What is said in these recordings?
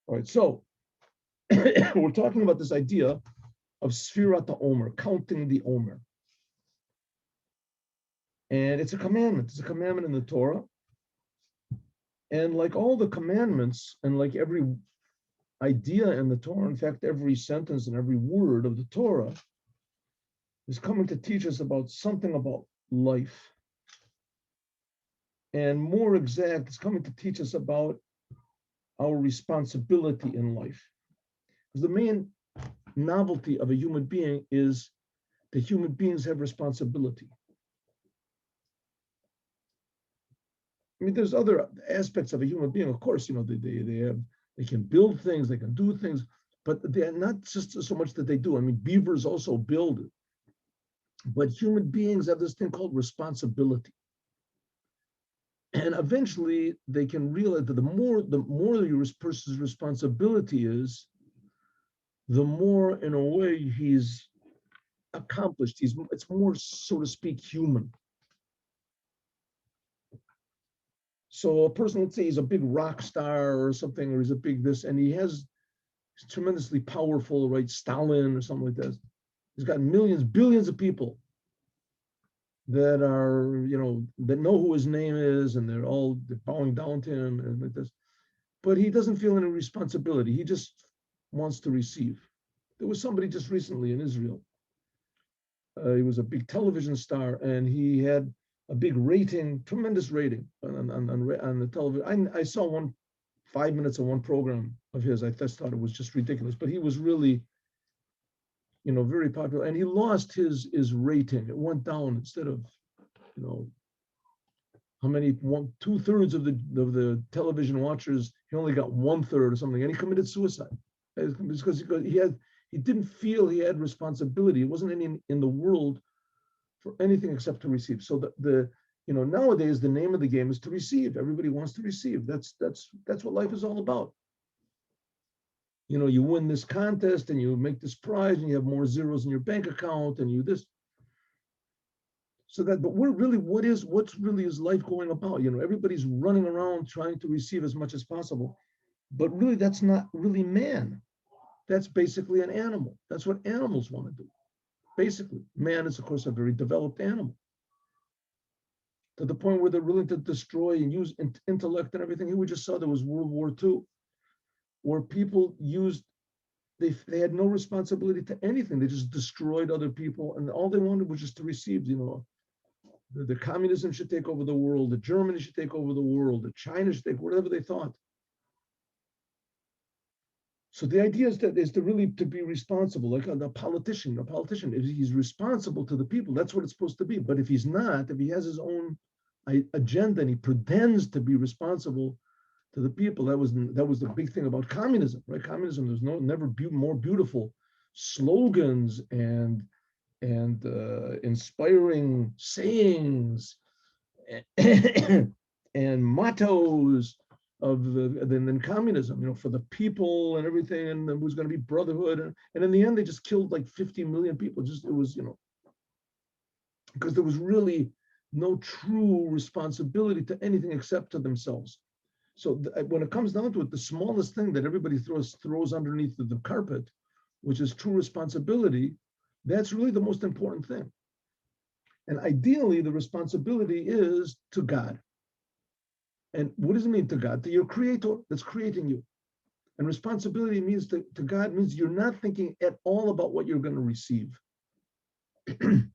All right, so we're talking about this idea of Sfirat Omer, counting the Omer. And it's a commandment. It's a commandment in the Torah. And like all the commandments, and like every idea in the Torah, in fact, every sentence and every word of the Torah is coming to teach us about something about life. And more exact, it's coming to teach us about our responsibility in life. Because the main novelty of a human being is that human beings have responsibility. I mean, there's other aspects of a human being. Of course, they can build things, they can do things, but they're not just so much that they do. I mean, beavers also build, but human beings have this thing called responsibility. And eventually, they can realize that the more your person's responsibility is, the more, in a way, he's accomplished. It's more, so to speak, human. So a person, let's say he's a big rock star or something, or he's a big this, and he's tremendously powerful, right? Stalin or something like that. He's got millions, billions of people that are, that know who his name is, and they're bowing down to him and like this. But he doesn't feel any responsibility. He just wants to receive. There was somebody just recently in Israel. He was a big television star, and he had a big rating, tremendous rating on the television. I saw 5 minutes of one program of his. I just thought it was just ridiculous, but he was really, very popular, and he lost his rating. It went down instead of, how many, 2/3 of the television watchers, he only got 1/3 or something, and he committed suicide. It's because he didn't feel he had responsibility. It wasn't any in the world for anything except to receive. So nowadays the name of the game is to receive. Everybody wants to receive. That's what life is all about. You win this contest and you make this prize and you have more zeros in your bank account and you this. So but what's really is life going about? Everybody's running around trying to receive as much as possible, but really that's not really man. That's basically an animal. That's what animals want to do. Basically, man is, of course, a very developed animal to the point where they're willing to destroy and use intellect and everything. Here we just saw there was World War II, where people they had no responsibility to anything. They just destroyed other people, and all they wanted was just to receive. The communism should take over the world, the Germany should take over the world, the China should take whatever they thought. So the idea is to really to be responsible, like a politician. A politician, if he's responsible to the people, that's what it's supposed to be. But if he's not, if he has his own agenda and he pretends to be responsible to the people, that was the big thing about communism, right? Communism, there's never more beautiful slogans and inspiring sayings and mottos than communism, for the people and everything, and there was going to be brotherhood, and in the end they just killed like 50 million people. It was, because there was really no true responsibility to anything except to themselves. So when it comes down to it, the smallest thing that everybody throws underneath the carpet, which is true responsibility, that's really the most important thing. And ideally, the responsibility is to God. And what does it mean to God? To your creator that's creating you. And responsibility means to God means you're not thinking at all about what you're going to receive. The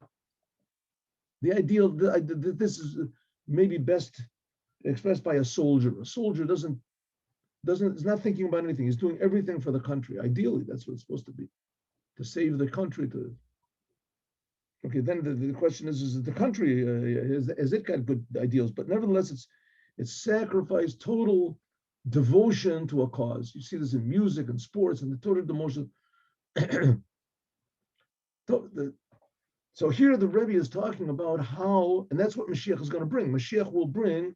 ideal, this is maybe best expressed by a soldier. A soldier is not thinking about anything. He's doing everything for the country. Ideally, that's what it's supposed to be, to save the country. Okay, then the question is the country, has it got good ideals? But nevertheless, it's sacrifice, total devotion to a cause. You see this in music and sports and the total devotion. So here the Rebbe is talking about how, and that's what Mashiach is going to bring. Mashiach will bring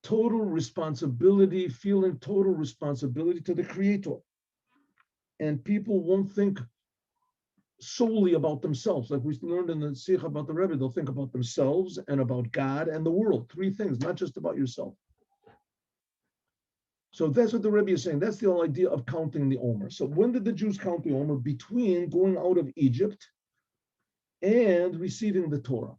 total responsibility, feeling total responsibility to the Creator. And people won't think solely about themselves. Like we learned in the Sikh about the Rebbe, they'll think about themselves and about God and the world. 3 things, not just about yourself. So that's what the Rebbe is saying. That's the whole idea of counting the Omer. So when did the Jews count the Omer? Between going out of Egypt and receiving the Torah.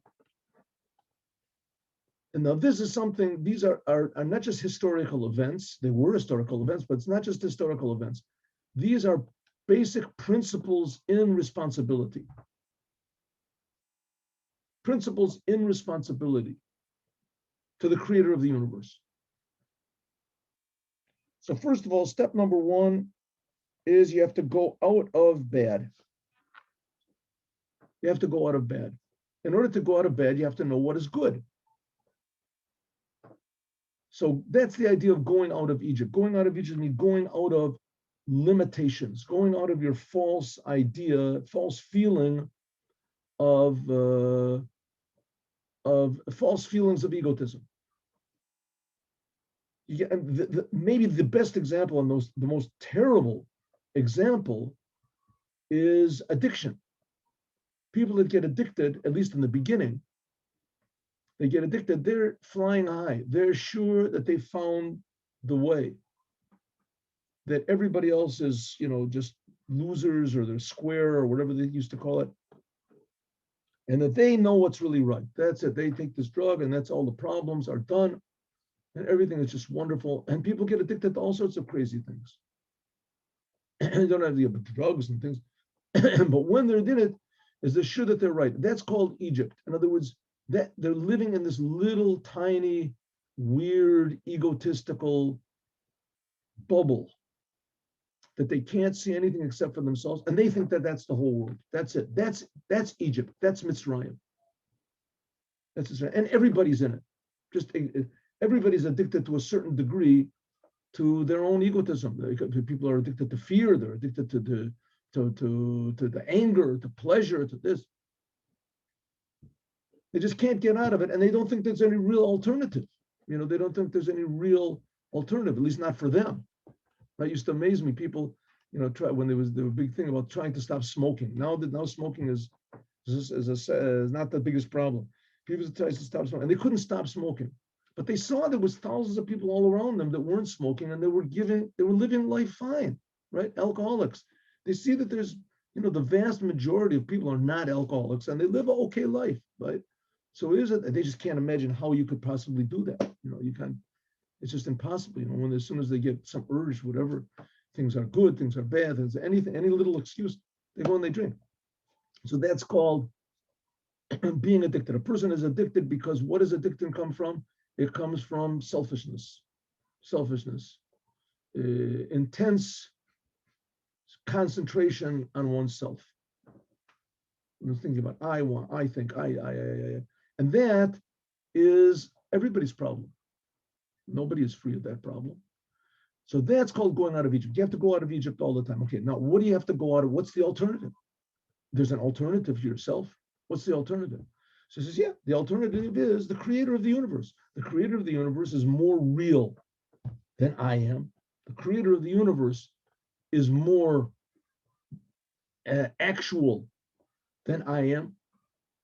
And now this is something, these are not just historical events. They were historical events, but it's not just historical events. These are basic principles in responsibility. Principles in responsibility to the creator of the universe. So first of all, step number one is you have to go out of bad. You have to go out of bad. In order to go out of bad, you have to know what is good. So that's the idea of going out of Egypt. Going out of Egypt means going out of limitations, going out of your false idea, false feeling of false feelings of egotism. Maybe the best example and the most terrible example is addiction. People that get addicted, at least in the beginning, they get addicted, they're flying high. They're sure that they found the way, that everybody else is, just losers, or they're square, or whatever they used to call it. And that they know what's really right. That's it. They take this drug and that's all the problems are done. And everything is just wonderful. And people get addicted to all sorts of crazy things. They don't have the drugs and things. But when they did it, is they're sure that they're right. That's called Egypt. In other words, that they're living in this little tiny, weird, egotistical bubble that they can't see anything except for themselves, and they think that that's the whole world. That's it. That's Egypt. That's Mitzrayim. That's Mitzrayim. And everybody's in it. Just everybody's addicted to a certain degree to their own egotism. People are addicted to fear. They're addicted to the anger, to pleasure, to this. They just can't get out of it, and they don't think there's any real alternative. They don't think there's any real alternative, at least not for them. That used to amaze me. People, try when there was the big thing about trying to stop smoking. Now smoking is not the biggest problem. People try to stop smoking, and they couldn't stop smoking, but they saw there was thousands of people all around them that weren't smoking, and they were living life fine, right? Alcoholics. They see that there's, the vast majority of people are not alcoholics, and they live an okay life, right? So they just can't imagine how you could possibly do that. You can't. It's just impossible. When as soon as they get some urge, whatever, things are good, things are bad, there's any little excuse, they go and they drink. So that's called being addicted. A person is addicted because what does addiction come from? It comes from selfishness, intense concentration on oneself. Thinking about I want, I think, I. And that is everybody's problem. Nobody is free of that problem. So that's called going out of Egypt. You have to go out of Egypt all the time. Okay, now what do you have to go out of? What's the alternative? There's an alternative to yourself. What's the alternative? So he says, yeah, the alternative is the creator of the universe. The creator of the universe is more real than I am. The creator of the universe is more actual than I am.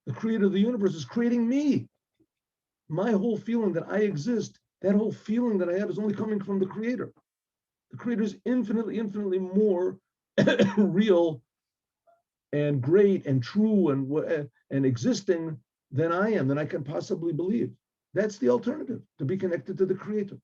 The creator of the universe is creating me. My whole feeling that I exist, that whole feeling that I have is only coming from the creator. The creator is infinitely, infinitely more real and great and true and existing than I am, than I can possibly believe. That's the alternative, to be connected to the creator.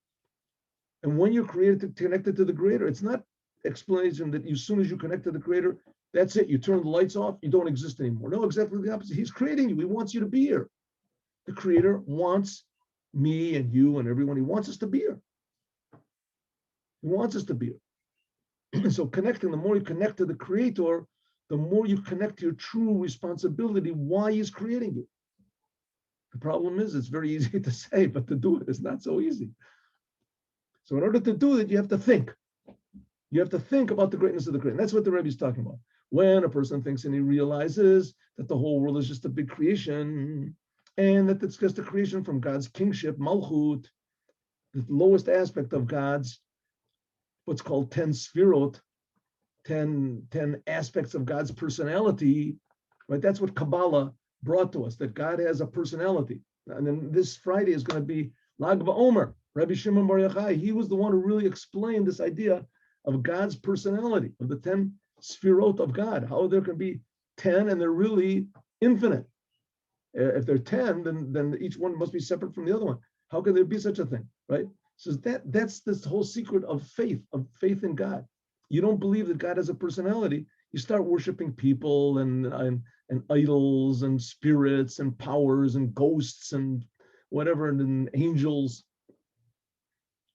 And when you're connected to the creator, it's not explanation that as soon as you connect to the creator, that's it. You turn the lights off, you don't exist anymore. No, exactly the opposite. He's creating you. He wants you to be here. The creator wants me and you and everyone. He wants us to be here. He wants us to be here. So connecting, the more you connect to the creator, the more you connect to your true responsibility, why he's creating you. The problem is it's very easy to say, but to do it is not so easy. So in order to do it, you have to think. You have to think about the greatness of the creator. And that's what the Rebbe is talking about. When a person thinks and he realizes that the whole world is just a big creation, and that it's just a creation from God's kingship, Malchut, the lowest aspect of God's, what's called 10 sfirot, 10 aspects of God's personality, right? That's what Kabbalah brought to us, that God has a personality. And then this Friday is going to be Lag BaOmer. Rabbi Shimon Bar Yochai, he was the one who really explained this idea of God's personality, of the 10 sphirot of God, how there can be 10 and they're really infinite. If they're 10, then each one must be separate from the other one. How can there be such a thing, right? So that's this whole secret of faith in God. You don't believe that God has a personality, you start worshiping people and idols and spirits and powers and ghosts and whatever, and angels,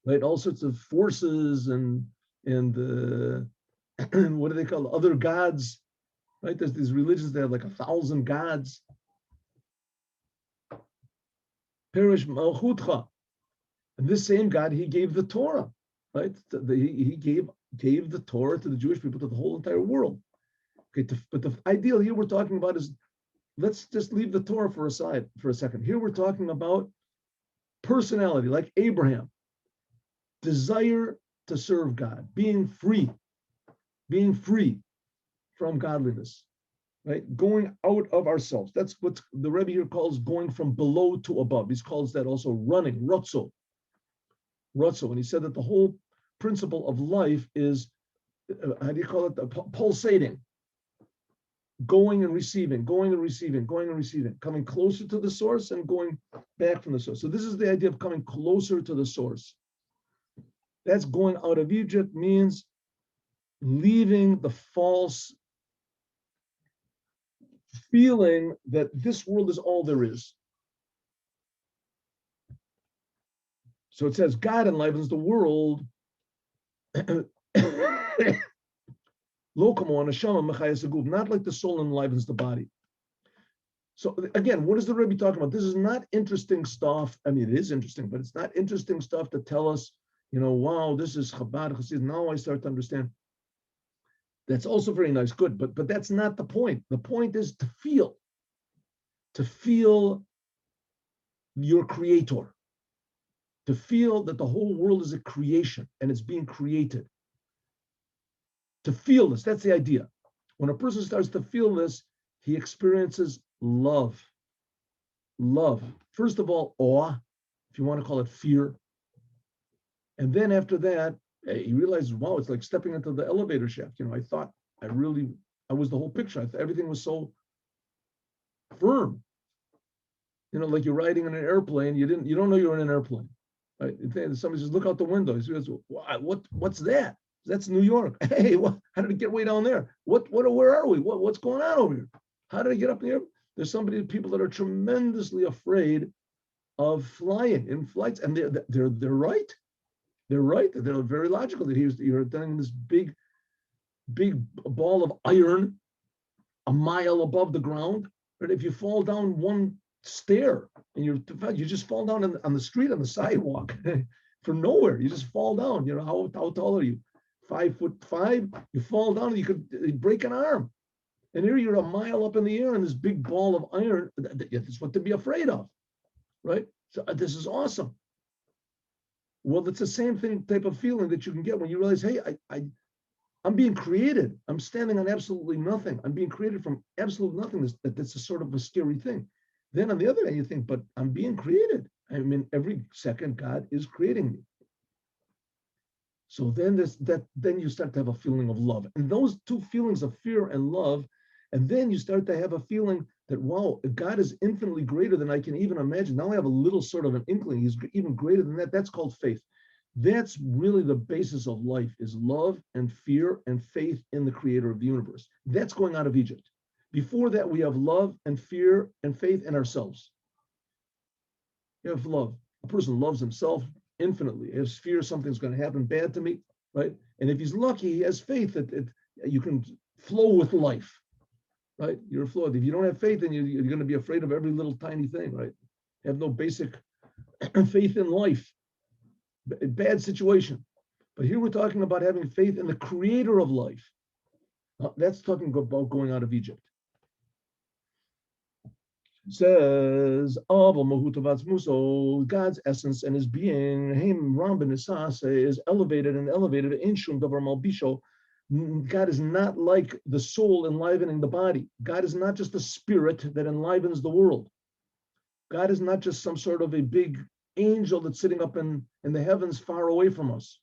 right? All sorts of forces and what do they call other gods, right? There's these religions that have like 1,000 gods. Perish Malchutcha. And this same God, he gave the Torah, right? He gave the Torah to the Jewish people, to the whole entire world. Okay, but the ideal here we're talking about is, let's just leave the Torah for a second. Here we're talking about personality, like Abraham, desire to serve God, being free from godliness, right? Going out of ourselves. That's what the Rebbe here calls going from below to above. He calls that also running, rotzo. And he said that the whole principle of life is, how do you call it? Pulsating. Going and receiving, coming closer to the source and going back from the source. So this is the idea of coming closer to the source. That's going out of Egypt, means leaving the false feeling that this world is all there is. So it says God enlivens the world. Not like the soul enlivens the body. So again, what is the Rebbe talking about? This is not interesting stuff. I mean, it is interesting, but it's not interesting stuff to tell us, wow, this is Chabad Chassid. Now I start to understand. That's also very nice, good, but that's not the point. The point is to feel your creator, to feel that the whole world is a creation and it's being created. To feel this, that's the idea. When a person starts to feel this, he experiences love. Love. First of all, awe, if you want to call it fear. And then after that, he realizes, wow, it's like stepping into the elevator shaft. I thought I was the whole picture. I thought everything was so firm. Like you're riding in an airplane, you don't know you're in an airplane. Right? Somebody says, look out the window. He says, what's that? That's New York. Hey, how did it get way down there? Where are we? What's going on over here? How did I get up there? There's people that are tremendously afraid of flying in flights, and they're right. They're right. They're very logical. That you're doing this big ball of iron a mile above the ground. But if you fall down one stair and you just fall down on the street, on the sidewalk from nowhere, you just fall down. How tall are you? 5'5", you fall down and you could break an arm. And here you're a mile up in the air in this big ball of iron. That's what to be afraid of, right? So this is awesome. Well, it's the same type of feeling that you can get when you realize, hey, I'm being created. I'm standing on absolutely nothing. I'm being created from absolute nothingness. That's a sort of a scary thing. Then on the other hand, you think, but I'm being created. I mean, every second God is creating me. So then then you start to have a feeling of love. And those two feelings of fear and love, and then you start to have a feeling that, wow, God is infinitely greater than I can even imagine. Now I have a little sort of an inkling. He's even greater than that. That's called faith. That's really the basis of life, is love and fear and faith in the creator of the universe. That's going out of Egypt. Before that, we have love and fear and faith in ourselves. You have love. A person loves himself infinitely. He has fear something's going to happen bad to me, right? And if he's lucky, he has faith that you can flow with life, right? You're flowed. If you don't have faith, then you're going to be afraid of every little tiny thing, right? You have no basic faith in life. Bad situation. But here we're talking about having faith in the creator of life. That's talking about going out of Egypt. It says, God's essence and his being, is elevated and elevated. God is not like the soul enlivening the body. God is not just a spirit that enlivens the world. God is not just some sort of a big angel that's sitting up in the heavens far away from us.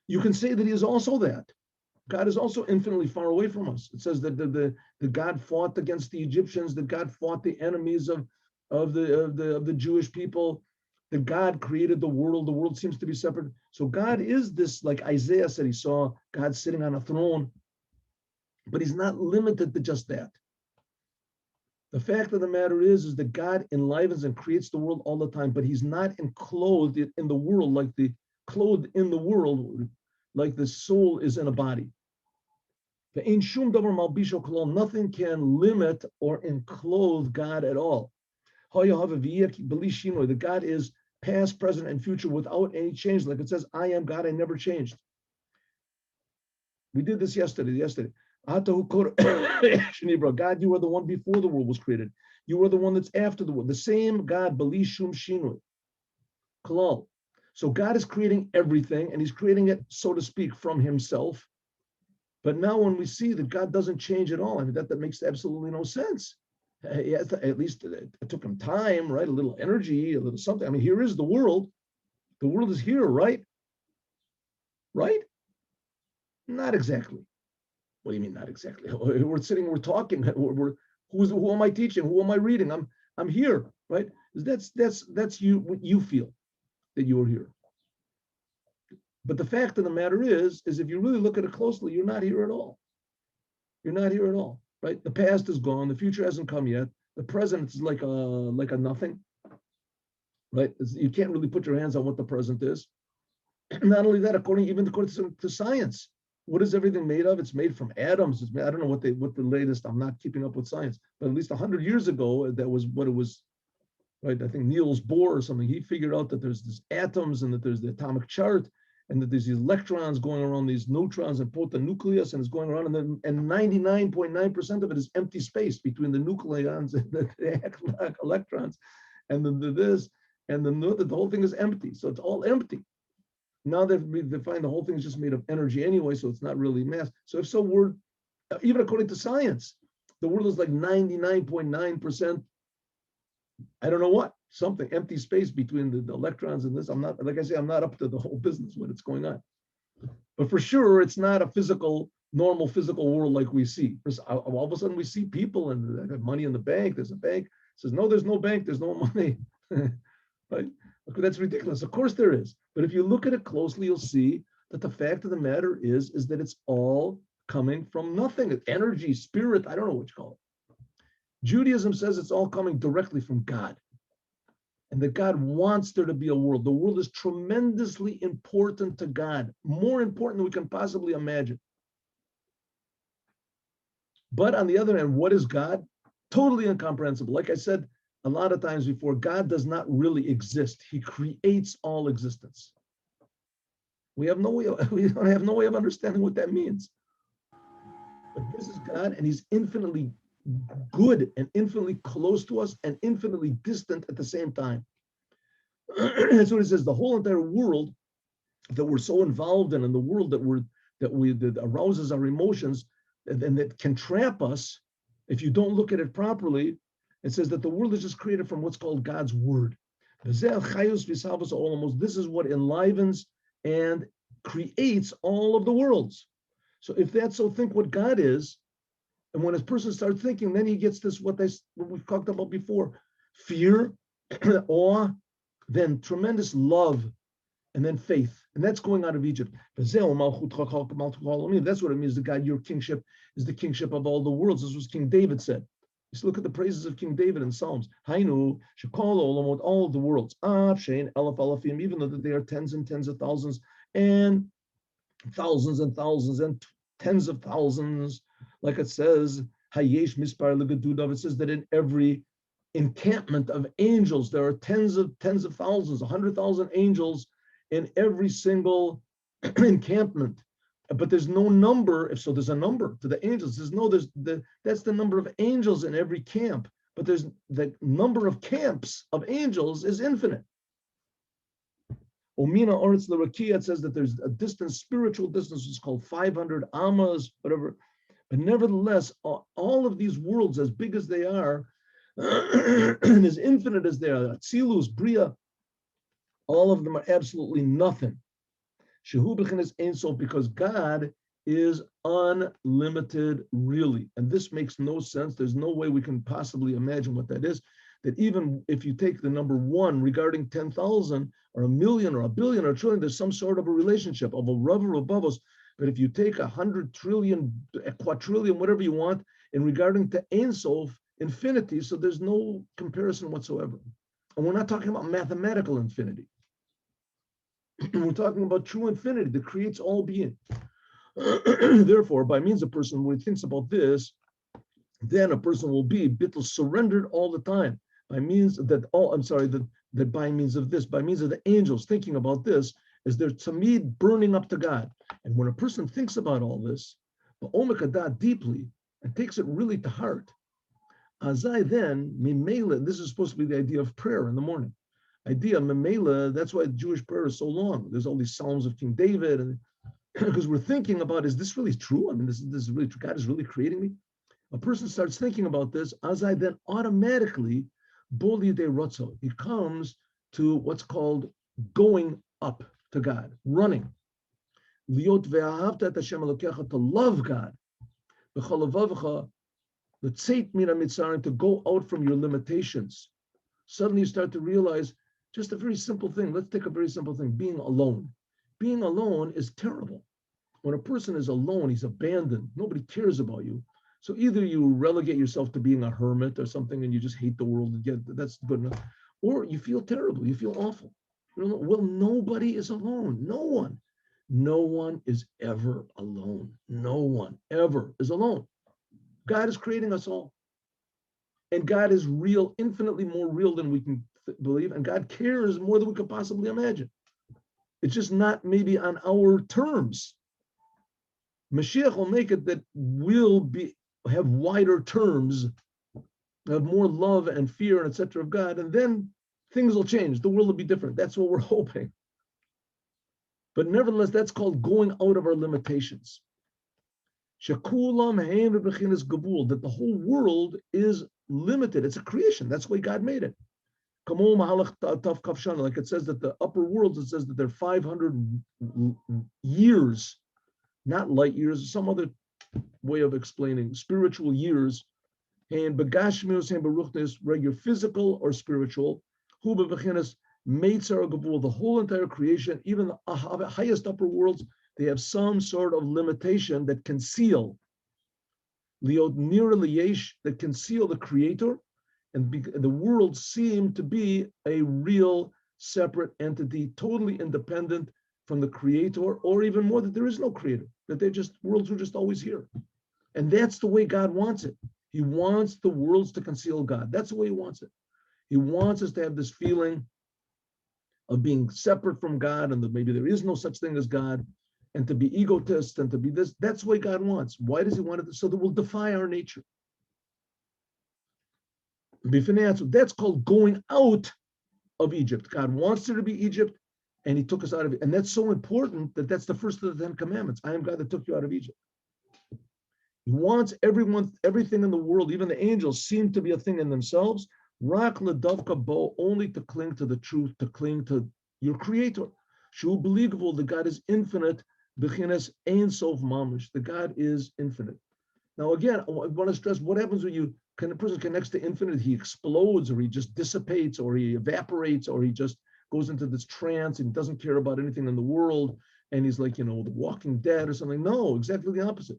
You can say that he is also that. God is also infinitely far away from us. It says that the God fought against the Egyptians, that God fought the enemies of the Jewish people, that God created the world. The world seems to be separate. So God is this, like Isaiah said, he saw God sitting on a throne, but he's not limited to just that. The fact of the matter is that God enlivens and creates the world all the time, but he's not enclosed in the world like clothed in the world like the soul is in a body. Nothing can limit or enclose God at all. The God is past, present, and future without any change. Like it says, I am God, I never changed. We did this yesterday. God, you are the one before the world was created. You are the one that's after the world. The same God, Bali Shum Shinui. Kalal. So God is creating everything, and he's creating it, so to speak, from himself. But now when we see that God doesn't change at all, I mean, that makes absolutely no sense. At least it took him time, right? A little energy, a little something. I mean, here is the world. The world is here, right? Right? Not exactly. What do you mean, not exactly? We're sitting, we're talking. Who am I teaching? Who am I reading? I'm here, right? That's you. What you feel that you're here. But the fact of the matter is if you really look at it closely, you're not here at all. You're not here at all, right? The past is gone. The future hasn't come yet. The present is like a nothing, right? You can't really put your hands on what the present is. Not only that, according to science, what is everything made of? It's made from atoms. I don't know what the latest. I'm not keeping up with science, but at least 100 years ago, that was what it was. Right? I think Niels Bohr or something. He figured out that there's these atoms and that there's the atomic chart, and that there's these electrons going around these neutrons and the nucleus, and it's going around, and 99.9% of it is empty space between the nucleons and the electrons, and the whole thing is empty. So it's all empty. Now they find the whole thing is just made of energy anyway, so it's not really mass. So if so, we're even according to science, the world is like 99.9%. I don't know what, something empty space between the electrons and this. I'm not, like I say, I'm not up to the whole business when it's going on. But for sure, it's not a normal physical world like we see. All of a sudden we see people and they have money in the bank. There's a bank. It says, no, there's no bank. There's no money. Right? Okay, that's ridiculous. Of course there is. But if you look at it closely, you'll see that the fact of the matter is that it's all coming from nothing. Energy, spirit, I don't know what you call it. Judaism says it's all coming directly from God, and that God wants there to be a world. The world is tremendously important to God, more important than we can possibly imagine. But on the other hand, what is God? Totally incomprehensible. Like I said a lot of times before, God does not really exist. He creates all existence. We don't have no way of understanding what that means. But this is God, and he's infinitely good and infinitely close to us and infinitely distant at the same time. That's what it says. The whole entire world that we're so involved in, and the world that arouses our emotions and that can trap us if you don't look at it properly. It says that the world is just created from what's called God's word. This is what enlivens and creates all of the worlds. So if that's so, think what God is. And when a person starts thinking, then he gets this, what we've talked about before, fear, awe, then tremendous love, and then faith. And that's going out of Egypt. That's what it means, that God, your kingship is the kingship of all the worlds. This was King David said. Just look at the praises of King David in Psalms. Hainu, Shekol, all of the worlds. Even though they are tens and tens of thousands and thousands and tens of thousands. Like it says, Hayesh Mispar Ligadudav, it says that in every encampment of angels, there are tens of thousands, 100,000 angels in every single encampment. But there's no number. If so, there's a number to the angels. That's the number of angels in every camp. But there's the number of camps of angels is infinite. Omina Oretz L'Rakia, it says that there's a distance, spiritual distance, it's called 500 amas, whatever. But nevertheless, all of these worlds, as big as they are, and as infinite as they are, Atzilus, Bria, All of them are absolutely nothing. Shehu b'chinas Ein Sof, because God is unlimited, really. And this makes no sense. There's no way we can possibly imagine what that is. That even if you take the number one regarding 10,000 or a million or a billion or a trillion, there's some sort of a relationship of a rub or above us. But if you take 100 trillion, a quadrillion, whatever you want, in regarding to Ein Sof, infinity, so there's no comparison whatsoever. And we're not talking about mathematical infinity. We're talking about true infinity that creates all being. Therefore, by means of person, when he thinks about this, then a person will be bittul surrendered all the time. By means that that by means of this, by means of the angels thinking about this, is their tamid burning up to God. And when a person thinks about all this, but Omer kadat deeply and takes it really to heart, azai then mimela. This is supposed to be the idea of prayer in the morning. Idea mimela. That's why Jewish prayer is so long. There's all these Psalms of King David, and because we're thinking about, is this really true? I mean, this is really true. God is really creating me. A person starts thinking about this, azai then automatically, boli de rotzo, he comes to what's called going up to God, running. Liot ve'ahavta et Hashem Elokecha, to love God. B'chol levavcha, l'tzeit min hamitzrayim, to go out from your limitations. Suddenly you start to realize just a very simple thing. Let's take a very simple thing, being alone. Being alone is terrible. When a person is alone, he's abandoned. Nobody cares about you. So either you relegate yourself to being a hermit or something and you just hate the world and get, that's good enough. Or you feel terrible, you feel awful. Well, nobody is alone. No one. No one is ever alone. No one ever is alone. God is creating us all. And God is real, infinitely more real than we can believe. And God cares more than we could possibly imagine. It's just not maybe on our terms. Mashiach will make it that we'll have wider terms, have more love and fear and etc. of God, and then things will change. The world will be different. That's what we're hoping. But nevertheless, that's called going out of our limitations. That the whole world is limited. It's a creation. That's why God made it. Like it says that the upper worlds, it says that they're 500 years, not light years, some other way of explaining spiritual years. And begashmius and beruchnis, regular physical or spiritual, hu bebechinas meitzar gavul, the whole entire creation, even the highest upper worlds, they have some sort of limitation that conceal liod nir liyesh, that conceal the creator, and the world seem to be a real separate entity, totally independent from the creator, or even more, that there is no creator, that they're just worlds are just always here. And that's the way God wants it. He wants the worlds to conceal God. That's the way he wants it. He wants us to have this feeling of being separate from God and that maybe there is no such thing as God, and to be egotists and to be this. That's the way God wants. Why does he want it? So that we'll defy our nature. That's called going out of Egypt. God wants there to be Egypt, and he took us out of it. And that's so important that that's the first of the 10 commandments. I am God that took you out of Egypt. He wants everyone, everything in the world, even the angels, seem to be a thing in themselves. Rak ledavka bo, only to cling to the truth, to cling to your creator. Shu believable, that God is infinite. Bechinas ein sof mamish, the God is infinite. Now again, I want to stress, what happens when a person connects to infinite? He explodes, or he just dissipates, or he evaporates, or he just goes into this trance and doesn't care about anything in the world, and he's like, the Walking Dead or something. No, exactly the opposite.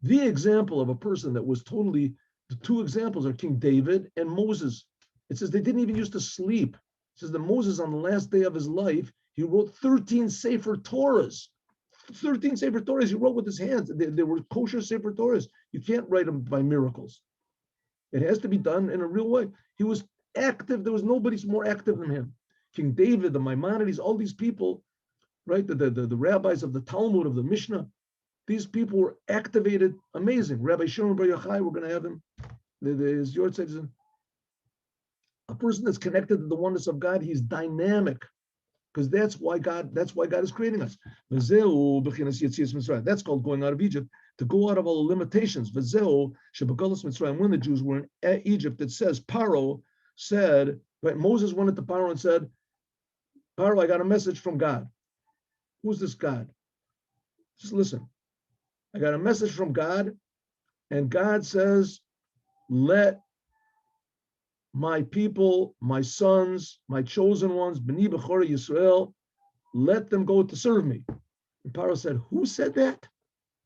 The example of a person that was totally, the two examples are King David and Moses. It says they didn't even used to sleep. It says that Moses, on the last day of his life, he wrote 13 Sefer Torahs. 13 Sefer Torahs he wrote with his hands. They were kosher Sefer Torahs. You can't write them by miracles. It has to be done in a real way. He was active. There was nobody more active than him. King David, the Maimonides, all these people, right? The rabbis of the Talmud, of the Mishnah, these people were activated. Amazing. Rabbi Shimon Bar Yochai, we're going to have him. His your citizen. A person that's connected to the oneness of God, he's dynamic. Because that's why God is creating us. That's called going out of Egypt, to go out of all the limitations. When the Jews were in Egypt, it says Paro said, right? Moses went into Paro and said, Paro, I got a message from God. Who's this God? Just listen. I got a message from God, and God says, let my people, my sons, my chosen ones, B'ni B'chorei Yisrael, let them go to serve me. And Paro said, who said that?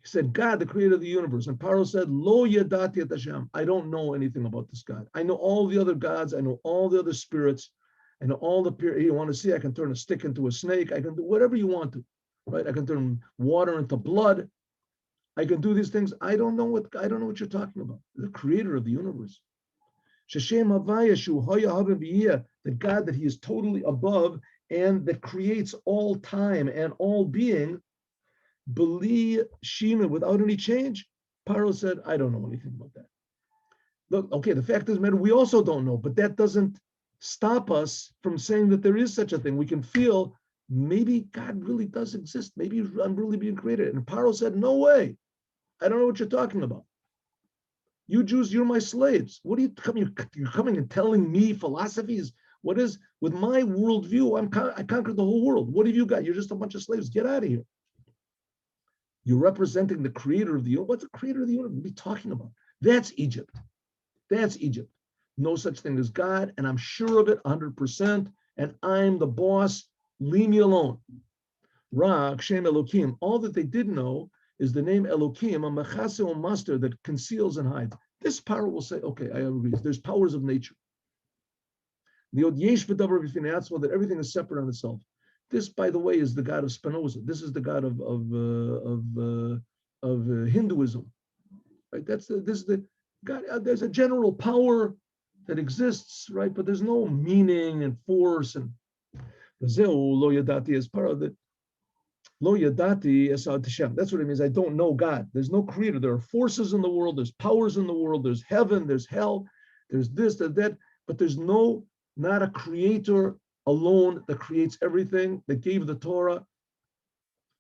He said, God, the creator of the universe. And Paro said, Lo yadati et Hashem. I don't know anything about this God. I know all the other gods. I know all the other spirits. I know all the, you want to see, I can turn a stick into a snake. I can do whatever you want to, right? I can turn water into blood. I can do these things. I don't know what you're talking about. The creator of the universe. The God that he is totally above and that creates all time and all being, Beli Shima, without any change. Paro said, I don't know anything about that. Look, okay, the fact is, matter, we also don't know, but that doesn't stop us from saying that there is such a thing. We can feel maybe God really does exist. Maybe I'm really being created. And Paro said, no way. I don't know what you're talking about. You Jews, you're my slaves. What are you coming? You're coming and telling me philosophies? What is, with my worldview, I conquered the whole world. What have you got? You're just a bunch of slaves. Get out of here. You're representing the creator of the universe. What's the creator of the universe? What are you talking about? That's Egypt. That's Egypt. No such thing as God, and I'm sure of it 100%, and I'm the boss. Leave me alone. Ra, Shem Elokim. All that they did know is the name Elokim, a mechase or master that conceals and hides. This power will say, okay, I agree. There's powers of nature. The od yesh v'davar b'finei atzmo, that everything is separate on itself. This, by the way, is the God of Spinoza. This is the God of Hinduism. Right? This is the God. There's a general power that exists, right? But there's no meaning and force. And lo yadati is part of the lo yadati esad Hashem. That's what it means. I don't know God. There's no creator. There are forces in the world. There's powers in the world. There's heaven. There's hell. There's this, there's that. But there's not a creator alone that creates everything, that gave the Torah.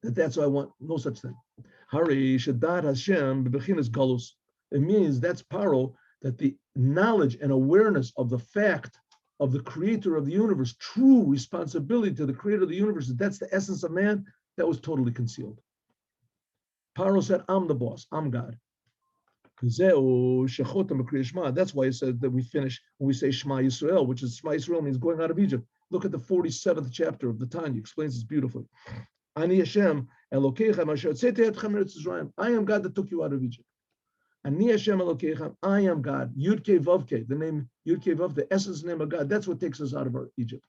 That's what I want. No such thing. Hari shadat Hashem bebechinas galus. It means that's paro, that the knowledge and awareness of the fact of the creator of the universe, true responsibility to the creator of the universe, that's the essence of man, that was totally concealed. Paro said, I'm the boss, I'm God. That's why it said that we finish when we say Shema Yisrael, which is Shema Yisrael means going out of Egypt. Look at the 47th chapter of the Tanya, explains this beautifully. Ani Hashem Elokechem asher tzeti etchem eretz Yisrael. I am God that took you out of Egypt. Ani Hashem Elokechem, I am God. Yud Kei Vav Kei, the name Yud Kei Vav, the essence name of God. That's what takes us out of our Egypt.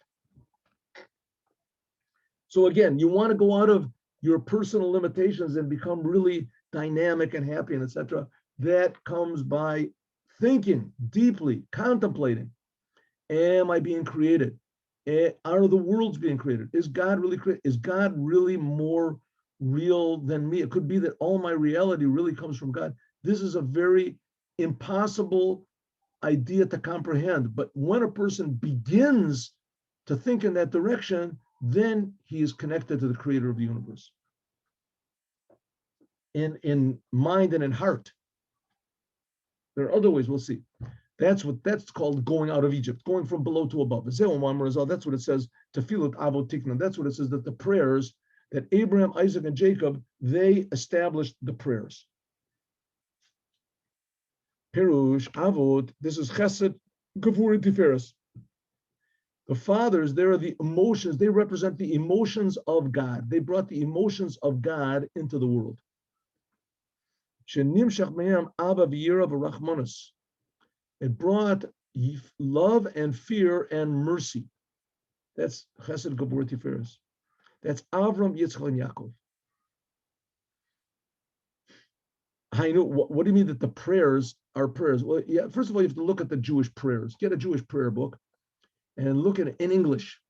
So again, you want to go out of your personal limitations and become really dynamic and happy and etc. That comes by thinking deeply, contemplating. Am I being created? Are the worlds being created? Is God really created? Is God really more real than me? It could be that all my reality really comes from God. This is a very impossible idea to comprehend. But when a person begins to think in that direction, then he is connected to the creator of the universe. In mind and in heart. There are other ways, we'll see. That's called going out of Egypt, going from below to above. That's what it says, Tefilut Avot Tikna. That's what it says, that the prayers that Abraham, Isaac, and Jacob, they established the prayers. Perush, Avot, this is Chesed, Gevurah, Tiferes. The fathers, there are the emotions, they represent the emotions of God. They brought the emotions of God into the world. It brought love and fear and mercy. That's Chesed Gevurah Tiferes. That's Avram, Yitzchak, and Yaakov. I know. What do you mean that the prayers are prayers? Well, yeah. First of all, you have to look at the Jewish prayers. Get a Jewish prayer book, and look at it in English.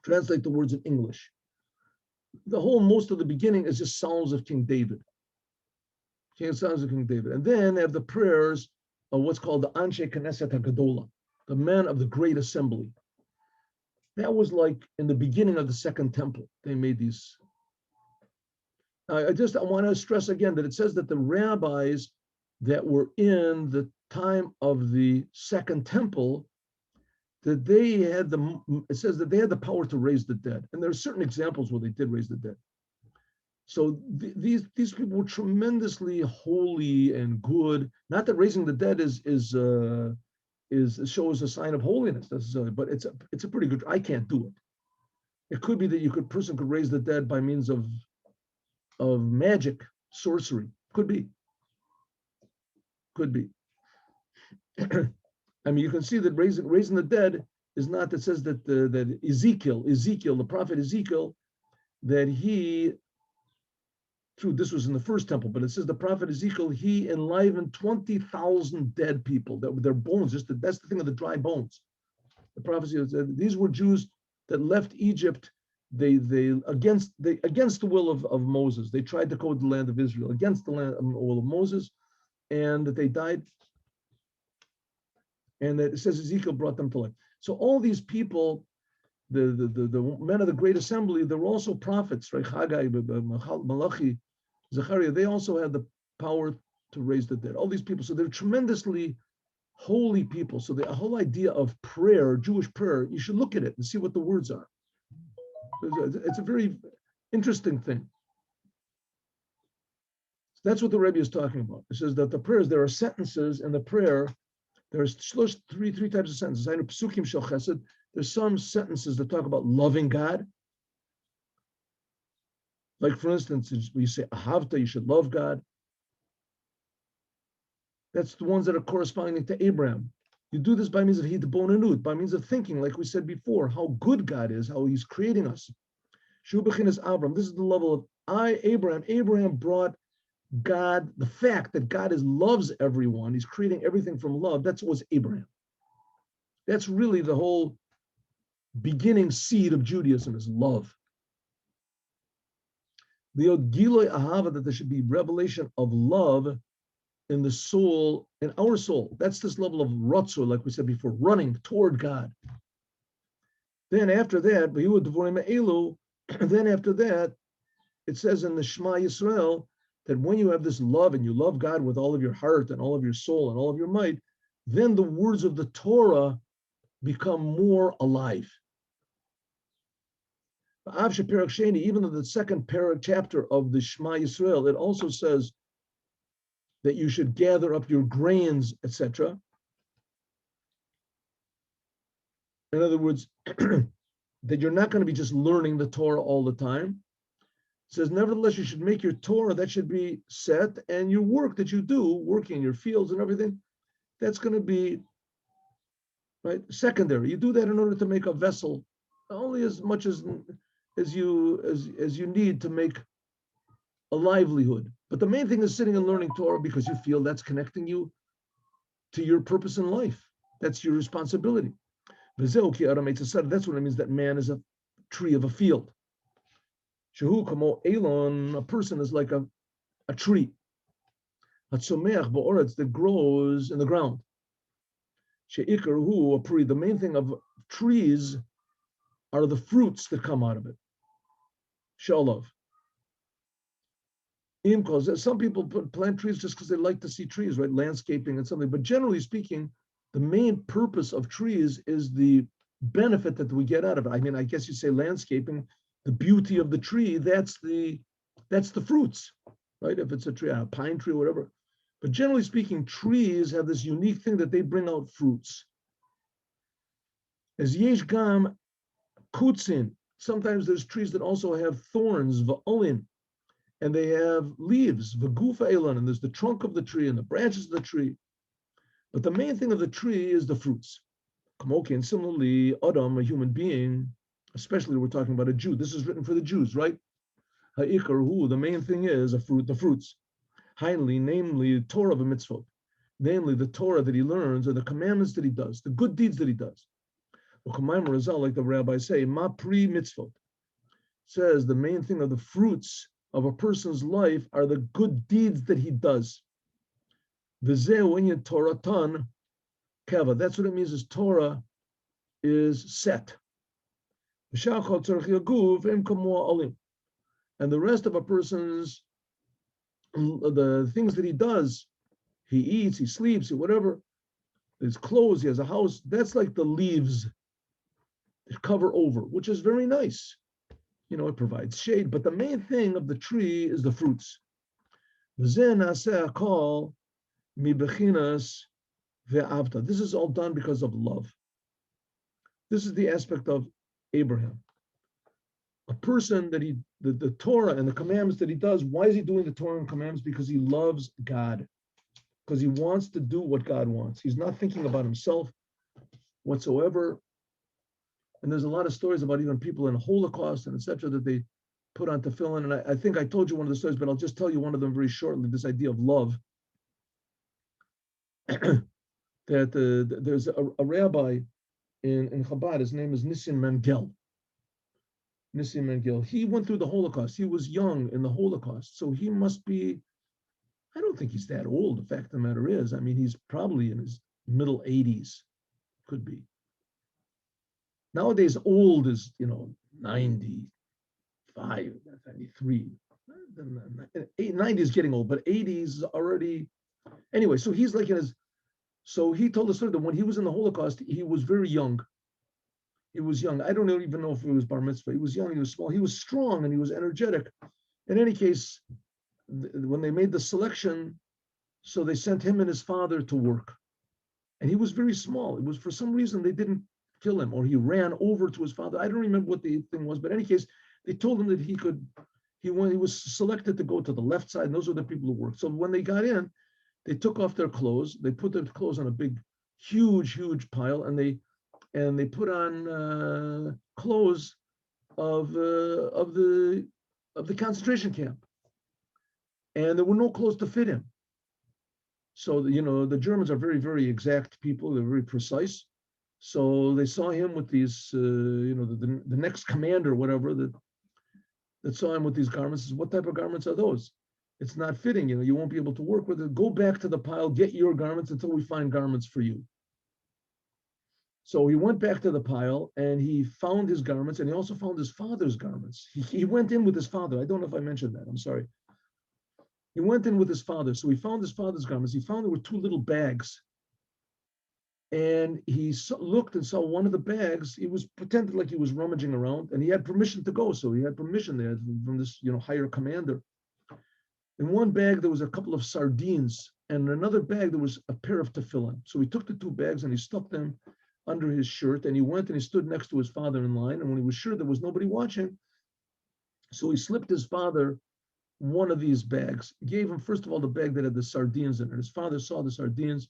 Translate the words in English. Most of the beginning is just Psalms of King David. Psalms of King David, and then they have the prayers of what's called the Anshe Knesset HaGadola, the men of the Great Assembly. That was like in the beginning of the Second Temple. They made these. I want to stress again that it says that the rabbis that were in the time of the Second Temple, that they had it says that they had the power to raise the dead. And there are certain examples where they did raise the dead. So these people were tremendously holy and good. Not that raising the dead shows a sign of holiness necessarily, but it's a pretty good. I can't do it. It could be that person could raise the dead by means of magic, sorcery. Could be. I mean, you can see that raising the dead is not. That says that that Ezekiel, the prophet Ezekiel, that he. True, this was in the first temple, but it says the prophet Ezekiel, he enlivened 20,000 dead people. That their bones. That's the thing of the dry bones. The prophecy is that these were Jews that left Egypt. They against the will of Moses. They tried to go to the land of Israel against the will of Moses, and that they died. And that it says Ezekiel brought them to life. So all these people, the men of the great assembly, they were also prophets, right? Haggai, Malachi, Zechariah, they also had the power to raise the dead. All these people, so they're tremendously holy people. So the whole idea of prayer, Jewish prayer, you should look at it and see what the words are. It's a very interesting thing. That's what the Rebbe is talking about. It says that the prayers, there are sentences in the prayer. There's three types of sentences. There's some sentences that talk about loving God. Like, for instance, when you say ahavta, you should love God. That's the ones that are corresponding to Abraham. You do this by means of hitbonenut, by means of thinking, like we said before, how good God is, how he's creating us. Shu bechinas Abram. This is the level of Abraham. Abraham brought God, the fact that God loves everyone, he's creating everything from love. That was Abraham. That's really the whole beginning seed of Judaism, is love. The Giloi Ahava, that there should be revelation of love in the soul, in our soul. That's this level of ratzur, like we said before, running toward God. Then after that, then after that, it says in the Shema Yisrael that when you have this love and you love God with all of your heart and all of your soul and all of your might, then the words of the Torah become more alive. Even though the second chapter of the Shema Yisrael, it also says that you should gather up your grains, etc. In other words, that you're not going to be just learning the Torah all the time. It says, nevertheless, you should make your Torah, that should be set, and your work that you do, working in your fields and everything, that's going to be right secondary. You do that in order to make a vessel, only as much as you need to make a livelihood. But the main thing is sitting and learning Torah because you feel that's connecting you to your purpose in life. That's your responsibility. That's what it means that man is a tree of a field. A person is like a tree that grows in the ground. The main thing of trees are the fruits that come out of it. Shalov. Some people plant trees just because they like to see trees, right? Landscaping and something. But generally speaking, the main purpose of trees is the benefit that we get out of it. I mean, I guess you say landscaping, the beauty of the tree, that's the fruits, right? If it's a tree, a pine tree, whatever. But generally speaking, trees have this unique thing that they bring out fruits. As yesh gam kutzin, sometimes there's trees that also have thorns, va'olin, and they have leaves, v'gufa elan, and there's the trunk of the tree and the branches of the tree. But the main thing of the tree is the fruits. And similarly, Adam, a human being, especially we're talking about a Jew. This is written for the Jews, right? Ha'ikar, the main thing is the fruits. Heinli, namely Torah v'mitzvot, namely the Torah that he learns and the commandments that he does, the good deeds that he does. Like the rabbis say, ma pri mitzvot, says the main thing of the fruits of a person's life are the good deeds that he does. V'zeu inyan Torah tan keva. That's what it means. Is Torah is set. And the rest of a person's, the things that he does, he eats, he sleeps, whatever, his clothes, he has a house, that's like the leaves cover over, which is very nice. It provides shade, but the main thing of the tree is the fruits. This is all done because of love. This is the aspect of Abraham. A person that the Torah and the commandments that he does, why is he doing the Torah and commandments? Because he loves God. Because he wants to do what God wants. He's not thinking about himself whatsoever. And there's a lot of stories about even people in the Holocaust and etc. that they put on tefillin. And I think I told you one of the stories, but I'll just tell you one of them very shortly, this idea of love. That there's a rabbi in Chabad, his name is Nissim Mengel. Nissim Mengel. He went through the Holocaust. He was young in the Holocaust. So he must be, I don't think he's that old. The fact of the matter is, I mean, he's probably in his middle 80s, could be. Nowadays, old is, 95, 93. 90 is getting old, but 80s is already, anyway, so he's like so he told the story that when he was in the Holocaust, he was very young. He was young. I don't even know if it was bar mitzvah. He was young, he was small, he was strong, and he was energetic. In any case, when they made the selection, so they sent him and his father to work. And he was very small. It was, for some reason, they didn't kill him, or he ran over to his father. I don't remember what the thing was, but in any case, they told him that he was selected to go to the left side, and those were the people who worked. So when they got in, they took off their clothes, they put their clothes on a big, huge pile, and they put on clothes of the concentration camp, and there were no clothes to fit him. So the Germans are very, very exact people. They're very precise. So they saw him with these, the next commander, whatever, that saw him with these garments. Says, what type of garments are those? It's not fitting. You won't be able to work with it. Go back to the pile, get your garments until we find garments for you. So he went back to the pile and he found his garments, and he also found his father's garments. He went in with his father. I don't know if I mentioned that. I'm sorry. He went in with his father. So he found his father's garments. He found there were two little bags. And he looked and saw one of the bags. He was pretended like he was rummaging around, and he had permission to go. So he had permission there from this, higher commander. In one bag, there was a couple of sardines, and in another bag, there was a pair of tefillin. So he took the two bags and he stuck them under his shirt, and he went and he stood next to his father in line. And when he was sure there was nobody watching, so he slipped his father one of these bags, gave him, first of all, the bag that had the sardines in it. His father saw the sardines,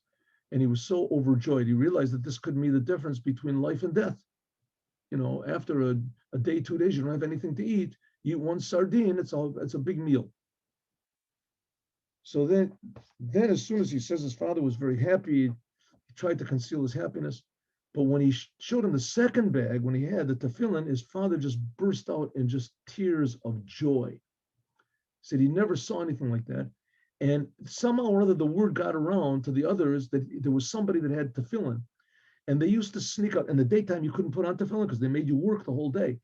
and he was so overjoyed. He realized that this could mean the difference between life and death. After a day, 2 days, you don't have anything to eat. You eat one sardine, it's a big meal. So then as soon as he says his father was very happy, he tried to conceal his happiness. But when he showed him the second bag, when he had the tefillin, his father just burst out in just tears of joy. He said he never saw anything like that. And somehow or other, the word got around to the others that there was somebody that had tefillin. And they used to sneak out. In the daytime, you couldn't put on tefillin because they made you work the whole day.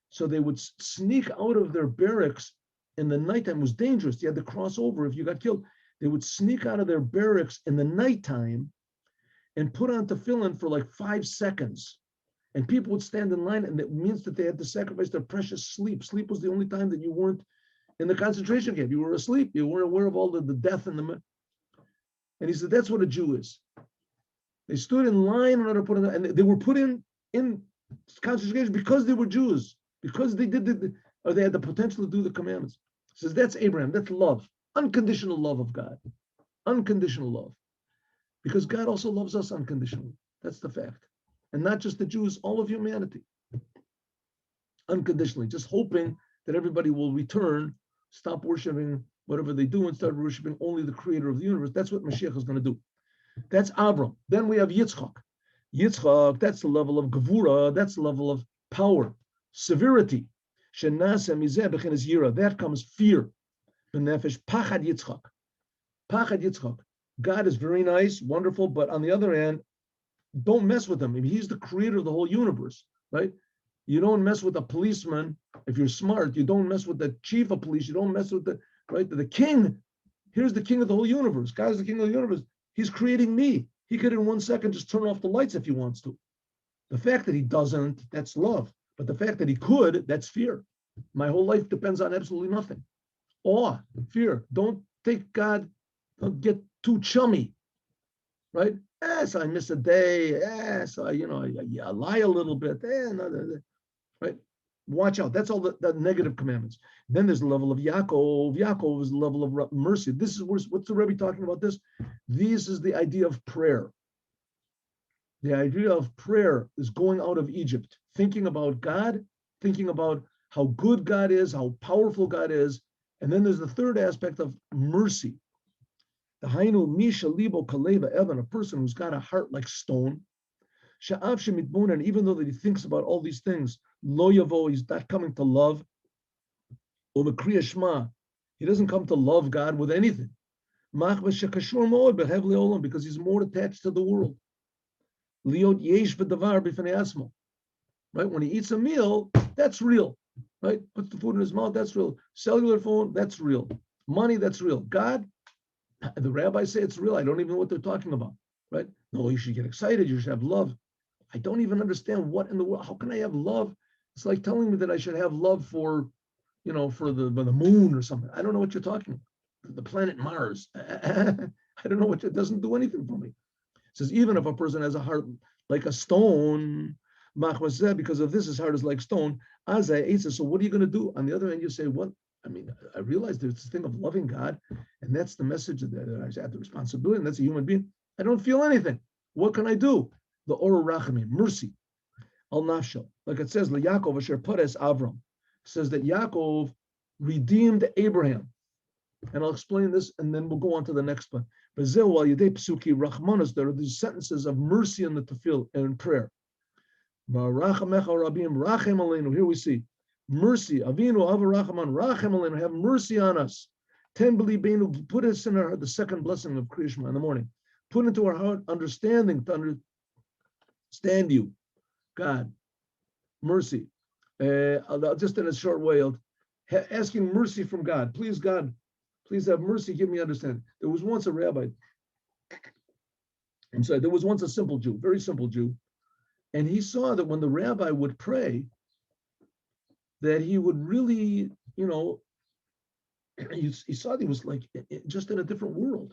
So they would sneak out of their barracks. In the nighttime, it was dangerous. You had to cross over if you got killed. They would sneak out of their barracks in the nighttime and put on tefillin for like 5 seconds. And people would stand in line, and it means that they had to sacrifice their precious sleep. Sleep was the only time that you weren't in the concentration camp. You were asleep. You weren't aware of all the death and the. And he said, that's what a Jew is. They stood in line in order to put in, and they were put in concentration because they were Jews, because they did or they had the potential to do the commandments. He says, that's Abraham. That's love. Unconditional love of God. Unconditional love. Because God also loves us unconditionally. That's the fact. And not just the Jews, all of humanity. Unconditionally. Just hoping that everybody will return, stop worshiping whatever they do, and start worshiping only the creator of the universe. That's what Mashiach is going to do. That's Abram. Then we have Yitzchak. Yitzchak, that's the level of Gevura, that's the level of power, severity. That comes fear. Pachad Yitzchak. Pachad Yitzchak. God is very nice, wonderful, but on the other hand, don't mess with him. I mean, he's the creator of the whole universe, right? You don't mess with a policeman. If you're smart, you don't mess with the chief of police. You don't mess with the king. Here's the king of the whole universe. God is the king of the universe. He's creating me. He could in 1 second just turn off the lights if he wants to. The fact that he doesn't, that's love. But the fact that he could, that's fear. My whole life depends on absolutely nothing. Awe, fear. Don't take God, don't get too chummy, right? Yes, I miss a day. Yes, I lie a little bit. Right? Watch out. That's all the negative commandments. Then there's the level of Yaakov. Yaakov is the level of mercy. This is what's the Rebbe talking about this? This is the idea of prayer. The idea of prayer is going out of Egypt, thinking about God, thinking about how good God is, how powerful God is. And then there's the third aspect of mercy. The Hainu Misha Libo Kaleva Evan, a person who's got a heart like stone. Sha'av Shemitbun, and even though that he thinks about all these things, Lo Yavo, he's not coming to love. Umekriya Shema, he doesn't come to love God with anything. Because he's more attached to the world. Liot yesh v'davar b'fnei asmo. Right? When he eats a meal, that's real. Right? Puts the food in his mouth, that's real. Cellular phone, that's real. Money, that's real. God, the rabbis say it's real. I don't even know what they're talking about. Right? No, you should get excited. You should have love. I don't even understand what in the world. How can I have love? It's like telling me that I should have love for the moon or something. I don't know what you're talking about. The planet Mars. I don't know what it doesn't do anything for me. It says even if a person has a heart like a stone, because of this, his heart is like stone. So what are you going to do? On the other hand, you say, what? I mean, I realize there's this thing of loving God, and that's the message that I have the responsibility, and that's a human being. I don't feel anything. What can I do? The Ora Rachamim, mercy, al nafshel. Like it says, Yaakov asher pares Avram. It says that Yaakov redeemed Abraham. And I'll explain this, and then we'll go on to the next one. But there are these sentences of mercy in the tefillah and prayer. Here we see mercy. Avinu avarachaman rachem aleinu. Have mercy on us. Ten b'libeinu. Put us in our heart, the second blessing of Kriyashma in the morning. Put into our heart understanding to understand you, God. Mercy. Just in a short way, asking mercy from God. Please, God, please have mercy. Give me understanding. There was once a rabbi. I'm sorry. There was once a simple Jew, very simple Jew. And he saw that when the rabbi would pray, that he would really, he saw that he was like just in a different world.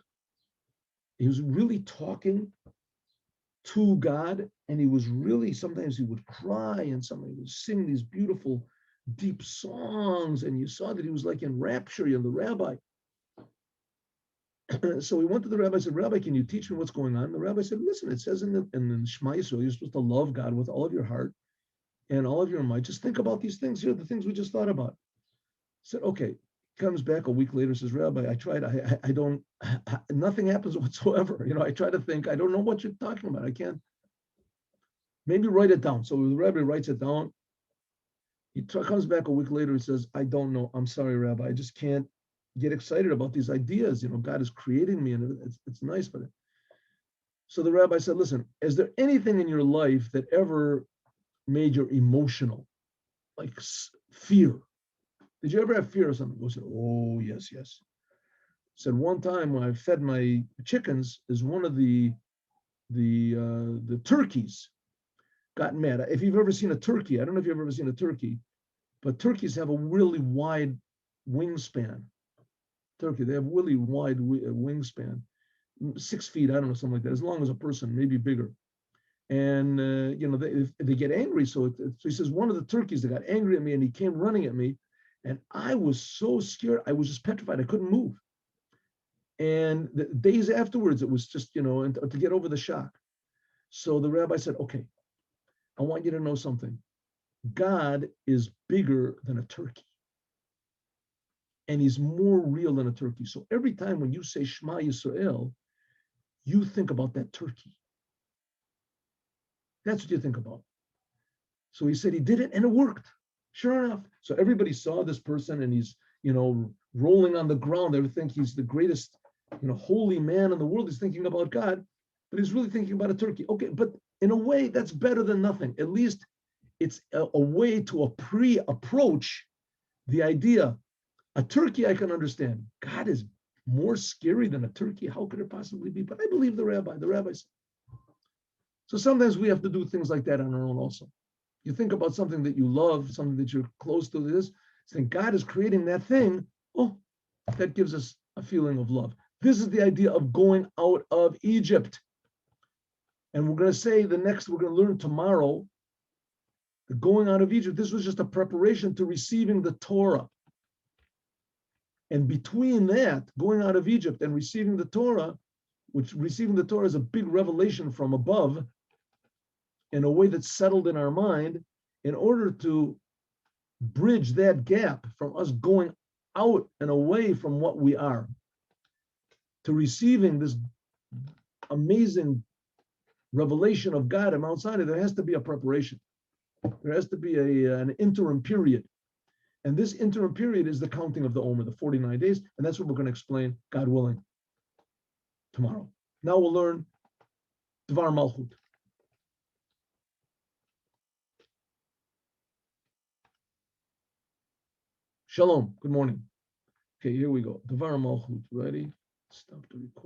He was really talking to God, and he was really, sometimes he would cry, and sometimes he would sing these beautiful, deep songs, and you saw that he was like in rapture in the rabbi. So he went to the rabbi and said, Rabbi, can you teach me what's going on? And the rabbi said, listen, it says in the Shema Yisrael, you're supposed to love God with all of your heart and all of your might. Just think about these things here, the things we just thought about. He said, okay. Comes back a week later, says, Rabbi, I tried, I don't, nothing happens whatsoever. I try to think, I don't know what you're talking about. I can't. Maybe write it down. So the rabbi writes it down. He comes back a week later and says, I don't know. I'm sorry, Rabbi. I just can't get excited about these ideas. God is creating me, and it's nice, but so the rabbi said, listen, is there anything in your life that ever made you emotional, like fear? Did you ever have fear or something? He said, oh, yes. Said one time when I fed my chickens, is one of the turkeys got mad. If you've ever seen a turkey, I don't know if you've ever seen a turkey, but turkeys have a really wide wingspan. They have really wide wingspan, 6 feet, I don't know, something like that, as long as a person, maybe bigger. And, they get angry. So he says, one of the turkeys that got angry at me, and he came running at me, and I was so scared. I was just petrified. I couldn't move. And the days afterwards, it was just, to get over the shock. So the rabbi said, okay, I want you to know something. God is bigger than a turkey. And he's more real than a turkey. So every time when you say Shema Yisrael, you think about that turkey. That's what you think about. So he said he did it, and it worked. Sure enough. So everybody saw this person, and he's, rolling on the ground. They would think he's the greatest, holy man in the world. He's thinking about God, but he's really thinking about a turkey. Okay, but in a way, that's better than nothing. At least it's a way to approach the idea. A turkey I can understand. God is more scary than a turkey. How could it possibly be? But I believe the rabbi. The rabbi said. So sometimes we have to do things like that on our own also. You think about something that you love, something that you're close to, this, saying God is creating that thing. Oh, that gives us a feeling of love. This is the idea of going out of Egypt. And we're going to say we're going to learn tomorrow, the going out of Egypt. This was just a preparation to receiving the Torah. And between that, going out of Egypt and receiving the Torah, which receiving the Torah is a big revelation from above, in a way that's settled in our mind, in order to bridge that gap from us going out and away from what we are, to receiving this amazing revelation of God on Mount Sinai, there has to be a preparation. There has to be an interim period. And this interim period is the counting of the Omer, the 49 days. And that's what we're going to explain, God willing, tomorrow. Now we'll learn Dvar Malchut. Shalom. Good morning. Okay, here we go. Dvar Malchut. Ready? Stop the recording.